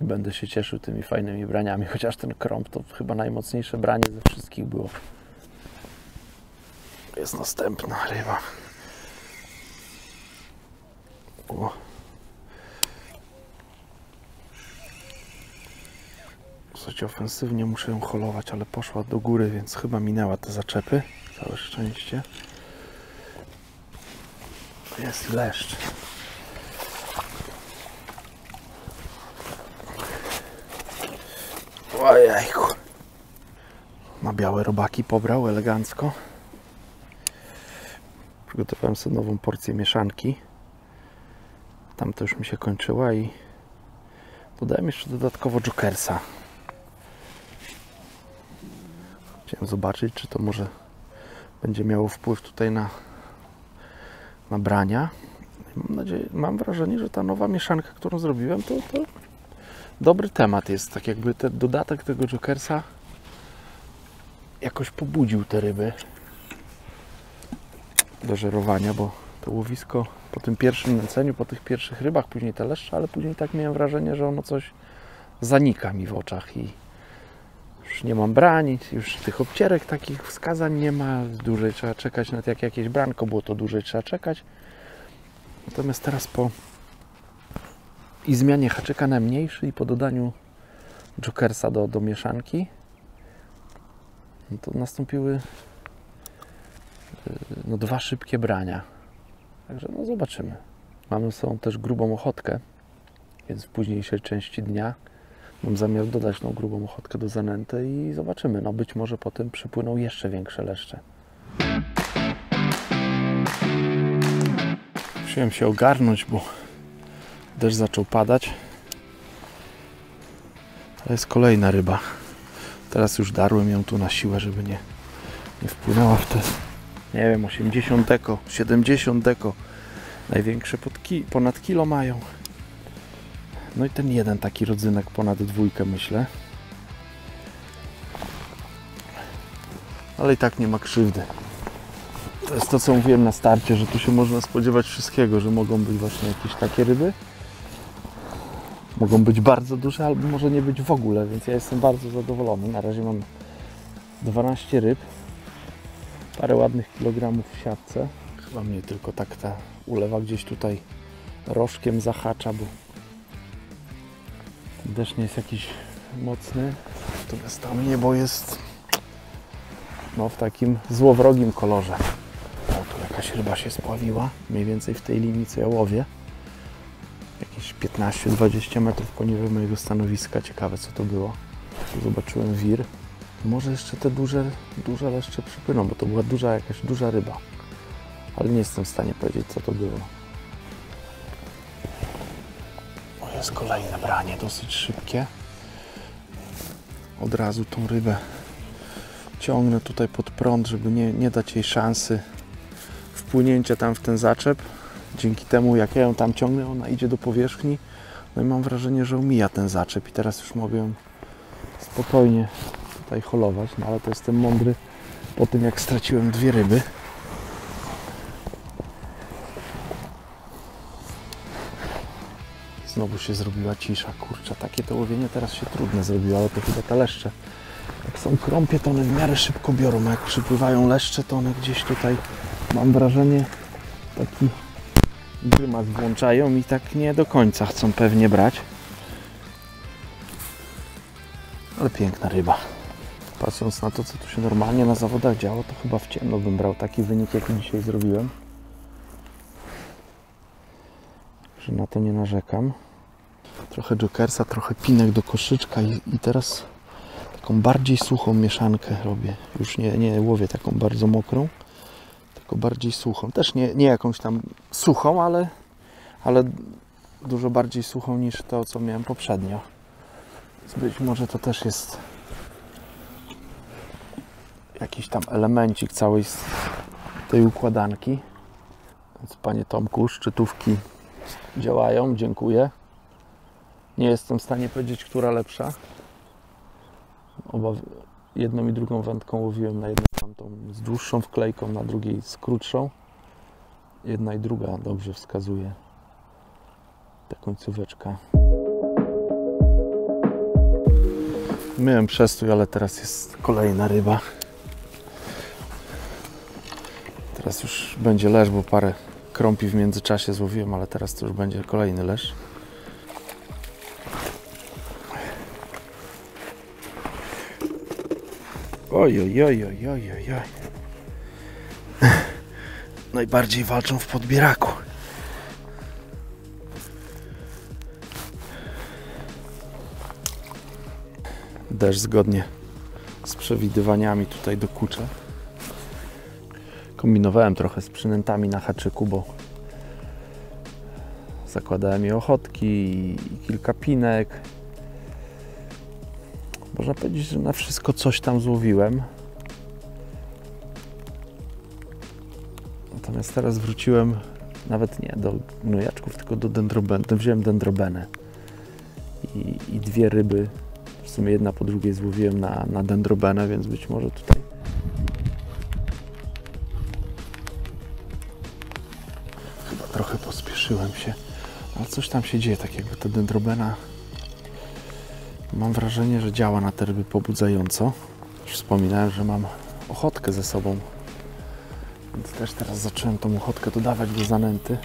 i będę się cieszył tymi fajnymi braniami, chociaż ten krąp to chyba najmocniejsze branie ze wszystkich było. Jest następna ryba. O. Dosyć ofensywnie muszę ją holować, ale poszła do góry, więc chyba minęła te zaczepy. Całe szczęście. Jest leszcz. Ojejku. Na białe robaki pobrał elegancko. Przygotowałem sobie nową porcję mieszanki. Tamta już mi się kończyła i dodałem jeszcze dodatkowo Jokersa. Chciałem zobaczyć, czy to może będzie miało wpływ tutaj na brania. Mam nadzieję, mam wrażenie, że ta nowa mieszanka, którą zrobiłem, to dobry temat jest. Tak jakby ten dodatek tego Jokersa jakoś pobudził te ryby do żerowania, bo to łowisko po tym pierwszym nęceniu, po tych pierwszych rybach, później te leszcze, ale później tak miałem wrażenie, że ono coś zanika mi w oczach i już nie mam brań, już tych obcierek, takich wskazań nie ma, dłużej trzeba czekać, nawet jak jakieś branko było, to dłużej trzeba czekać. Natomiast teraz po zmianie haczyka na mniejszy i po dodaniu Jokersa do mieszanki, no to nastąpiły dwa szybkie brania. Także no zobaczymy. Mamy są też grubą ochotkę, więc w późniejszej części dnia mam zamiar dodać tą grubą ochotkę do zanęty i zobaczymy. No być może potem przypłyną jeszcze większe leszcze. Musiałem się ogarnąć, bo deszcz zaczął padać. To jest kolejna ryba. Teraz już darłem ją tu na siłę, żeby nie wpłynęła w te, nie wiem, 80 deko, 70 deko. Największe ponad kilo mają. No i ten jeden taki rodzynek ponad 2, myślę. Ale i tak nie ma krzywdy. To jest to, co mówiłem na starcie, że tu się można spodziewać wszystkiego, że mogą być właśnie jakieś takie ryby. Mogą być bardzo duże, albo może nie być w ogóle, więc ja jestem bardzo zadowolony. Na razie mam 12 ryb, parę ładnych kilogramów w siatce. Chyba mnie tylko tak ta ulewa gdzieś tutaj rożkiem zahacza, bo deszcz nie jest jakiś mocny. Natomiast tam niebo jest no, w takim złowrogim kolorze. O, tu jakaś ryba się spławiła, mniej więcej w tej linii, co ja łowię. Jakieś 15-20 metrów poniżej mojego stanowiska. Ciekawe, co to było. Tu zobaczyłem wir. Może jeszcze te duże leszcze przypłyną, bo to była jakaś duża ryba. Ale nie jestem w stanie powiedzieć, co to było. O, jest kolejne branie, dosyć szybkie. Od razu tą rybę ciągnę tutaj pod prąd, żeby nie dać jej szansy wpłynięcia tam w ten zaczep. Dzięki temu, jak ja ją tam ciągnę, ona idzie do powierzchni. No i mam wrażenie, że omija ten zaczep i teraz już mogę ją spokojnie tutaj holować. No ale to jestem mądry po tym, jak straciłem 2 ryby. Znowu się zrobiła cisza. Kurczę, takie to łowienie teraz się trudne zrobiło, ale to chyba te leszcze. Jak są krąpie, to one w miarę szybko biorą, a jak przypływają leszcze, to one gdzieś tutaj, mam wrażenie, taki grymas włączają i tak nie do końca chcą pewnie brać. Ale piękna ryba. Patrząc na to, co tu się normalnie na zawodach działo, to chyba w ciemno bym brał taki wynik, jaki dzisiaj zrobiłem. Że na to nie narzekam. Trochę Jokersa, trochę pinek do koszyczka i teraz taką bardziej suchą mieszankę robię. Już nie łowię taką bardzo mokrą, tylko bardziej suchą. Też nie jakąś tam suchą, ale dużo bardziej suchą niż to, co miałem poprzednio. Więc być może to też jest jakiś tam elemencik całej tej układanki. Więc panie Tomku, szczytówki działają, dziękuję. Nie jestem w stanie powiedzieć, która lepsza. Jedną i drugą wędką łowiłem, na jedną tamtą z dłuższą wklejką, na drugiej z krótszą. Jedna i druga dobrze wskazuje ta końcóweczka. Miałem przestój, ale teraz jest kolejna ryba. Teraz już będzie leszcz, bo parę krąpi w międzyczasie złowiłem, ale teraz to już będzie kolejny leszcz. Oj, oj, oj, oj, oj, oj, oj. Najbardziej walczą w podbieraku. Deszcz zgodnie z przewidywaniami tutaj dokucza. Kombinowałem trochę z przynętami na haczyku, bo zakładałem je ochotki i kilka pinek. Można powiedzieć, że na wszystko coś tam złowiłem. Natomiast teraz wróciłem nawet nie do gnojaczków, tylko do dendrobenu. Wziąłem dendrobenę i dwie ryby, w sumie jedna po drugiej złowiłem na dendrobenę, więc być może tutaj chyba trochę pospieszyłem się, ale coś tam się dzieje, tak jakby ta dendrobena, mam wrażenie, że działa na te ryby pobudzająco. Już wspominałem, że mam ochotkę ze sobą, więc też teraz zacząłem tą ochotkę dodawać do zanęty.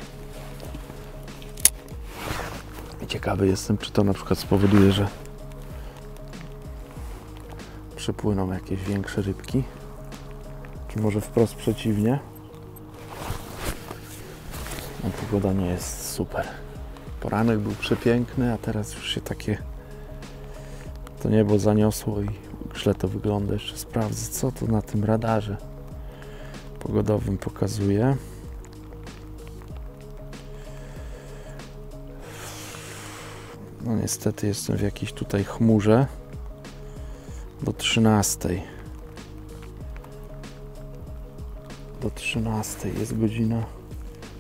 I ciekawy jestem, czy to na przykład spowoduje, że przypłyną jakieś większe rybki, czy może wprost przeciwnie. No, pogoda nie jest super. Poranek był przepiękny, a teraz już się takie to niebo zaniosło i źle to wygląda. Jeszcze sprawdzę, co to na tym radarze pogodowym pokazuje. No niestety jestem w jakiejś tutaj chmurze do 13. Do 13 jest godzina,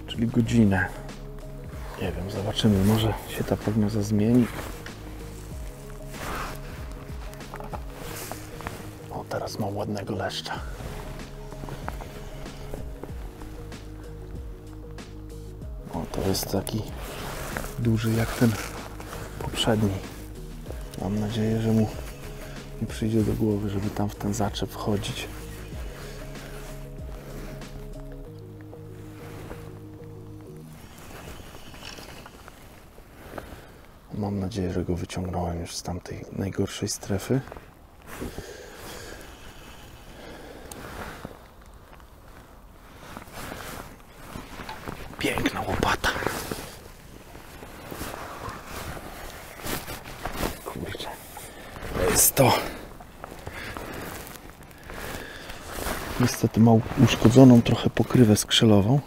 czyli godzinę. Nie wiem, zobaczymy, może się ta prognoza zmieni. O, teraz mam ładnego leszcza. O, to jest taki duży jak ten poprzedni. Mam nadzieję, że mu nie przyjdzie do głowy, żeby tam w ten zaczep wchodzić. Mam nadzieję, że go wyciągnąłem już z tamtej najgorszej strefy. Piękna łopata. Kurczę. To jest to. Niestety ma uszkodzoną trochę pokrywę skrzelową.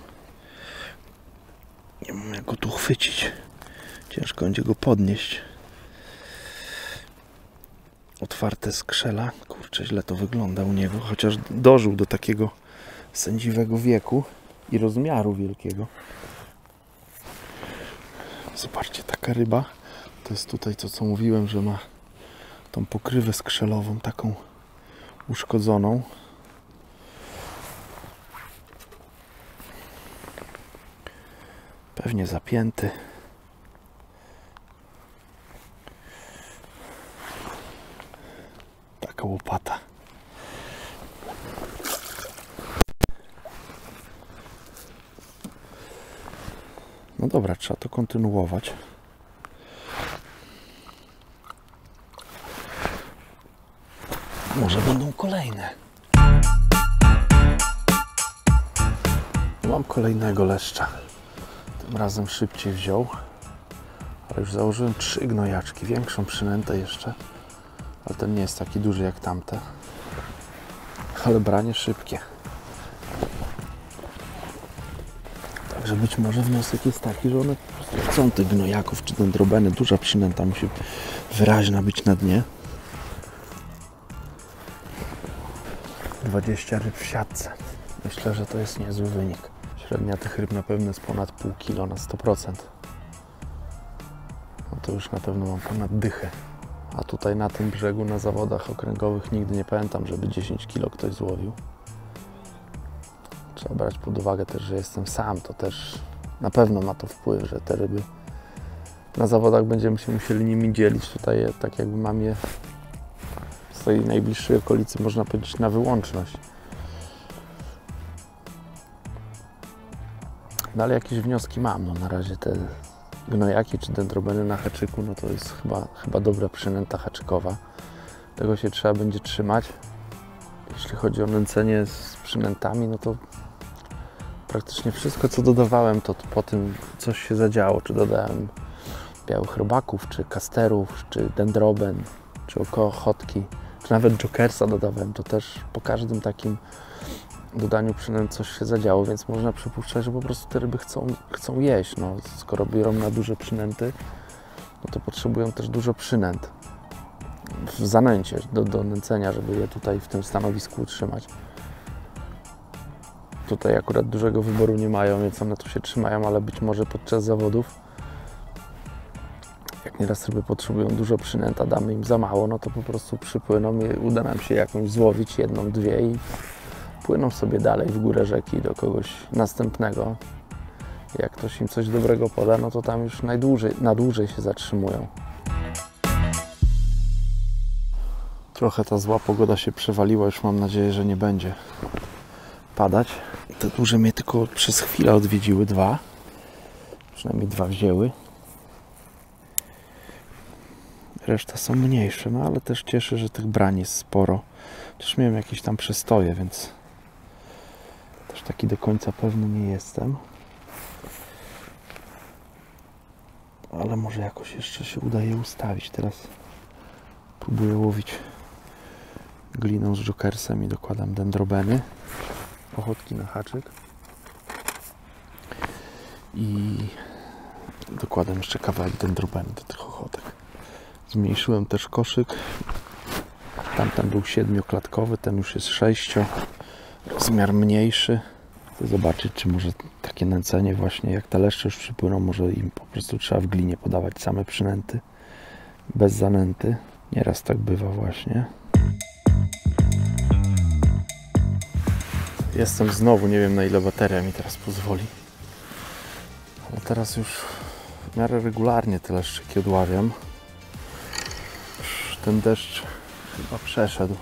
Nie mam jak go tu chwycić. Ciężko będzie go podnieść. Otwarte skrzela. Kurczę, źle to wygląda u niego. Chociaż dożył do takiego sędziwego wieku i rozmiaru wielkiego. Zobaczcie, taka ryba. To jest tutaj to, co mówiłem, że ma tą pokrywę skrzelową taką uszkodzoną. Pewnie zapięty. Taka łopata. No dobra, trzeba to kontynuować. Może będą kolejne. Mam kolejnego leszcza. Tym razem szybciej wziął. Ale już założyłem 3 gnojaczki. Większą przynętę jeszcze. Ale ten nie jest taki duży jak tamte. Ale branie szybkie. Także być może wniosek jest taki, że one po prostu chcą tych gnojaków czy dendrobeny. Duża przynęta musi wyraźna być na dnie. 20 ryb w siatce. Myślę, że to jest niezły wynik. Średnia tych ryb na pewno jest ponad pół kilo na 100%. No to już na pewno mam ponad dychę. A tutaj na tym brzegu, na zawodach okręgowych nigdy nie pamiętam, żeby 10 kilo ktoś złowił. Trzeba brać pod uwagę też, że jestem sam. To też na pewno ma to wpływ, że te ryby na zawodach będziemy się musieli nimi dzielić. Tutaj tak jakby mam je z tej najbliższej okolicy, można powiedzieć, na wyłączność. No ale jakieś wnioski mam. No na razie te gnojaki czy dendrobeny na haczyku, no to jest chyba dobra przynęta haczykowa. Tego się trzeba będzie trzymać. Jeśli chodzi o nęcenie z przynętami, no to praktycznie wszystko, co dodawałem, to po tym coś się zadziało. Czy dodałem białych robaków, czy kasterów, czy dendroben, czy ochotki, czy nawet jokersa dodawałem, to też po każdym takim dodaniu przynęt coś się zadziało, więc można przypuszczać, że po prostu te ryby chcą jeść. No, skoro biorą na duże przynęty, no to potrzebują też dużo przynęt w zanęcie do nęcenia, żeby je tutaj w tym stanowisku utrzymać. Tutaj akurat dużego wyboru nie mają, więc one tu się trzymają, ale być może podczas zawodów, jak nieraz ryby potrzebują dużo przynęt, a damy im za mało, no to po prostu przypłyną i uda nam się jakąś złowić, jedną, dwie i płyną sobie dalej w górę rzeki do kogoś następnego. Jak ktoś im coś dobrego poda, no to tam już na dłużej się zatrzymują. Trochę ta zła pogoda się przewaliła, już mam nadzieję, że nie będzie padać. Te duże mnie tylko przez chwilę odwiedziły, dwa. Przynajmniej dwa wzięły. Reszta są mniejsze, no ale też cieszę, że tych brań jest sporo. Też miałem jakieś tam przestoje, więc też taki do końca pewny nie jestem. Ale może jakoś jeszcze się udaje ustawić. Teraz próbuję łowić gliną z jokersem i dokładam dendrobeny, ochotki na haczyk i dokładam jeszcze kawałek dendrobeny do tych ochotek. Zmniejszyłem też koszyk. Tamten był 7-klatkowy, ten już jest 6, rozmiar mniejszy. Chcę zobaczyć, czy może takie nęcenie właśnie, jak te leszcze już przypłyną, może im po prostu trzeba w glinie podawać same przynęty, bez zanęty. Nieraz tak bywa właśnie. Jestem znowu, nie wiem na ile bateria mi teraz pozwoli, ale teraz już w miarę regularnie te leszczyki odławiam. Już ten deszcz chyba przeszedł.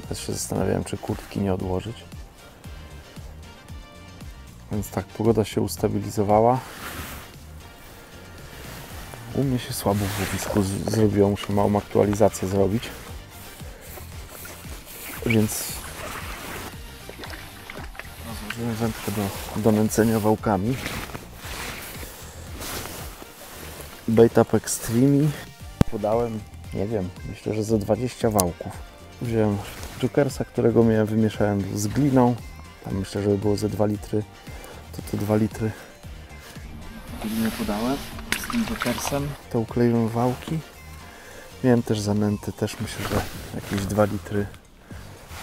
Teraz się zastanawiałem, czy kurtki nie odłożyć. Więc tak, pogoda się ustabilizowała. U mnie się słabo w łowisku zrobiło, muszę małą aktualizację zrobić. Więc rozłożyłem wędkę do nęcenia wałkami. Bait Up Extreme. Podałem, nie wiem, myślę, że ze 20 wałków. Wziąłem jokersa, którego wymieszałem z gliną. Tam myślę, że było ze 2 litry. To te 2 litry gliny podałem z tym jokersem. To ukleiłem wałki. Miałem też zanęty, też myślę, że jakieś 2 litry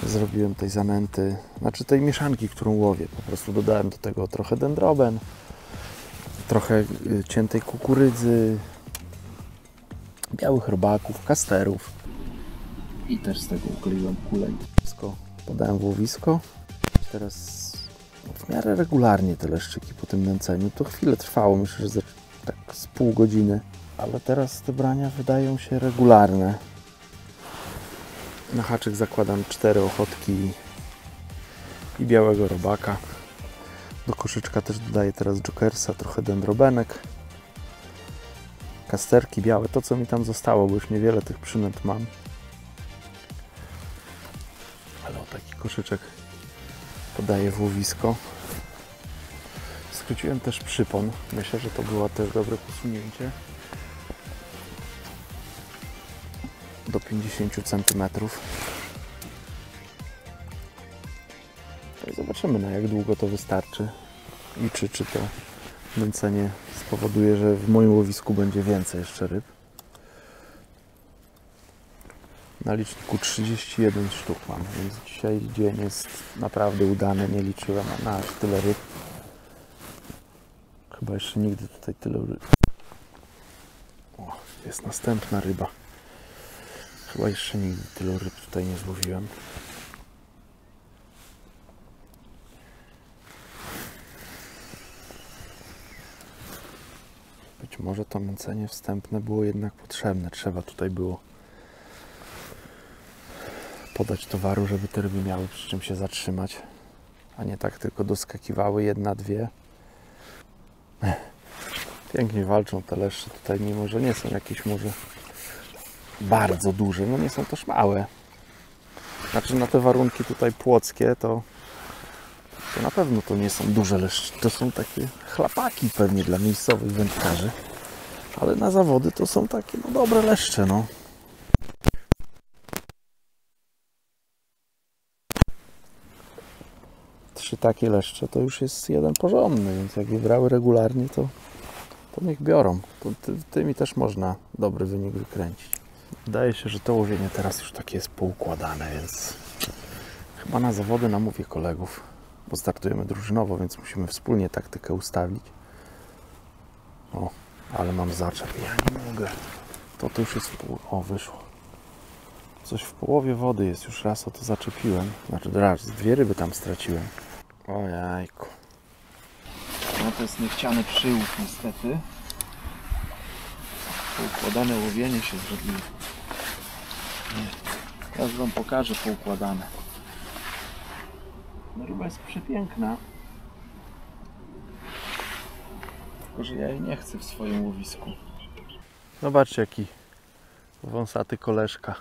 zrobiłem tej zanęty, znaczy tej mieszanki, którą łowię. Po prostu dodałem do tego trochę dendroben, trochę ciętej kukurydzy, białych robaków, kasterów i też z tego ukleiłem kuleń. Wszystko podałem w łowisko. Teraz w miarę regularnie te leszczyki po tym nęceniu. To chwilę trwało, myślę, że tak z pół godziny, ale teraz te brania wydają się regularne. Na haczyk zakładam 4 ochotki i białego robaka. Do koszyczka też dodaję teraz jokersa, trochę dendrobenek, kasterki białe, to co mi tam zostało, bo już niewiele tych przynęt mam. Ale o taki koszyczek podaję w łowisko. Skróciłem też przypon. Myślę, że to było też dobre posunięcie. Do 50 cm. I zobaczymy, na jak długo to wystarczy i czy to nęcenie spowoduje, że w moim łowisku będzie więcej jeszcze ryb. Na liczniku 31 sztuk mam, więc dzisiaj dzień jest naprawdę udany, nie liczyłem na aż tyle ryb. Chyba jeszcze nigdy tutaj tyle ryb. O, jest następna ryba. Chyba jeszcze nigdy tylu ryb tutaj nie złowiłem. Być może to nęcenie wstępne było jednak potrzebne. Trzeba tutaj było podać towaru, żeby te ryby miały przy czym się zatrzymać, a nie tak tylko doskakiwały jedna, dwie. Pięknie walczą te leszcze tutaj, mimo że nie są jakieś może bardzo duże, no nie są też małe. Znaczy na te warunki tutaj płockie to na pewno to nie są duże leszcze. To są takie chlapaki pewnie dla miejscowych wędkarzy. Ale na zawody to są takie no, dobre leszcze, no. Trzy takie leszcze to już jest jeden porządny, więc jak je brały regularnie, to niech biorą. To tymi też można dobry wynik wykręcić. Wydaje się, że to łowienie teraz już takie jest poukładane, więc chyba na zawody namówię kolegów, bo startujemy drużynowo, więc musimy wspólnie taktykę ustawić. O, ale mam zaczep, ja nie mogę. To już jest o, wyszło. Coś w połowie wody jest, już raz o to zaczepiłem. Znaczy raz, 2 ryby tam straciłem. O jajku. No to jest niechciany przyłów niestety. Poukładane łowienie się zrobiło. Teraz wam pokażę poukładane. No ryba jest przepiękna. Tylko że ja jej nie chcę w swoim łowisku. Zobaczcie jaki wąsaty koleżka.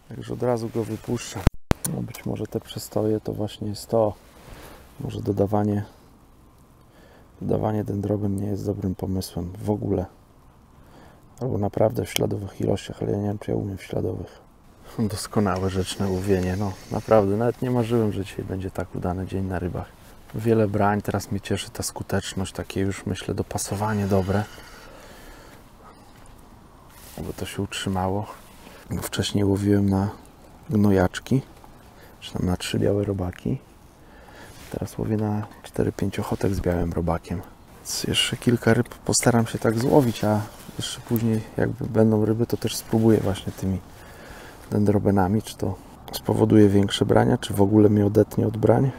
Także od razu go wypuszczam. No być może te przestoje to właśnie jest to. Może dodawanie dendroben nie jest dobrym pomysłem w ogóle. Albo naprawdę w śladowych ilościach, ale ja nie wiem, czy ja umiem w śladowych. Doskonałe rzeczne łowienie. No naprawdę, nawet nie marzyłem, że dzisiaj będzie tak udany dzień na rybach. Wiele brań, teraz mnie cieszy ta skuteczność, takie już myślę dopasowanie dobre. Aby to się utrzymało. Wcześniej łowiłem na gnojaczki, czy tam na 3 białe robaki. Teraz łowię na 4-5 ochotek z białym robakiem. Więc jeszcze kilka ryb postaram się tak złowić, a jeszcze później jakby będą ryby, to też spróbuję właśnie tymi dendrobenami, czy to spowoduje większe brania, czy w ogóle mnie odetnie od brań.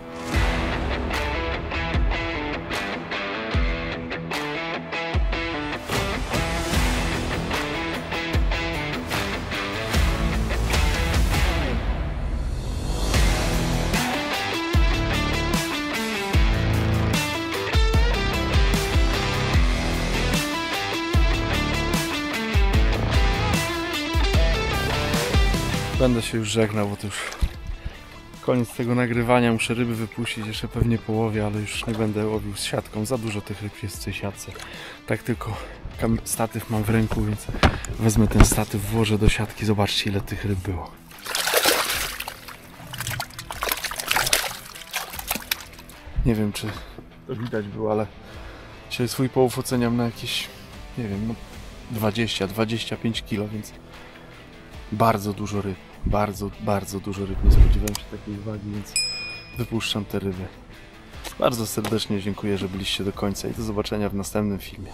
Będę się już żegnał, bo to już koniec tego nagrywania. Muszę ryby wypuścić, jeszcze pewnie połowię, ale już nie będę łowił z siatką. Za dużo tych ryb jest w tej siatce. Tak tylko statyw mam w ręku, więc wezmę ten statyw, włożę do siatki. Zobaczcie, ile tych ryb było. Nie wiem, czy to widać było, ale dzisiaj swój połów oceniam na jakieś, nie wiem, no 20-25 kg, więc bardzo dużo ryb. Bardzo dużo ryb. Nie spodziewałem się takiej wagi, więc wypuszczam te ryby. Bardzo serdecznie dziękuję, że byliście do końca i do zobaczenia w następnym filmie.